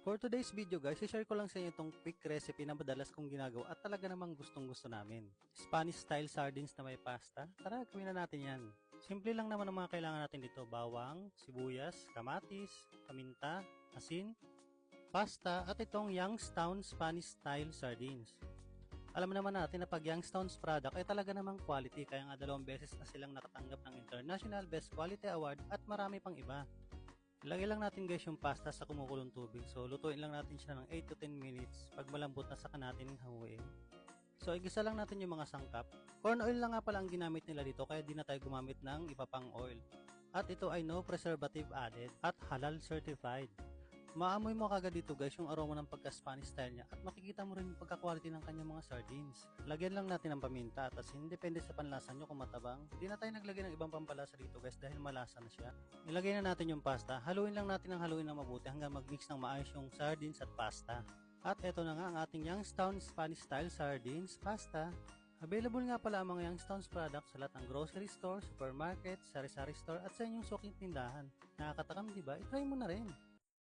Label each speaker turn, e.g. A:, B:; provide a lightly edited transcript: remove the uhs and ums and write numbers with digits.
A: For today's video guys, i-share ko lang sa inyo itong quick recipe na madalas kong ginagawa at talaga namang gustong gusto namin. Spanish style sardines na may pasta. Tara, gawin na natin yan. Simple lang naman ang mga kailangan natin dito. Bawang, sibuyas, kamatis, paminta, asin, pasta at itong Youngstown Spanish style sardines. Alam naman natin na pag Youngstown's product ay talaga namang quality, kaya nga 2 beses na silang nakatanggap ng International Best Quality Award at marami pang iba. Ilagay lang natin guys yung pasta sa kumukulong tubig. So lutuin lang natin siya ng 8 to 10 minutes. Pag malambot na, saka natin hanguin. So igisa lang natin yung mga sangkap. Corn oil lang nga pala ang ginamit nila dito, kaya di na tayo gumamit ng iba pang oil. At ito ay no preservative added at halal certified. Maamoy mo kagad dito guys yung aroma ng pagka-Spanish style niya, at makikita mo rin yung pagka-quality ng kanyang mga sardines. Lagyan lang natin ng paminta at asin, depende sa panlasa nyo kung matabang. Hindi na tayo naglagay ng ibang pampalasa dito guys dahil malasa na siya. Ilagay na natin yung pasta, haluin lang natin ng haluin ng mabuti hanggang mag-mix ng maayos yung sardines at pasta. At eto na nga ang ating Youngstown Spanish style sardines pasta. Available nga pala ang mga Youngstown's products sa lahat ng grocery store, supermarket, sari-sari store at sa inyong suking tindahan. Nakakatakam diba? I-try mo na rin!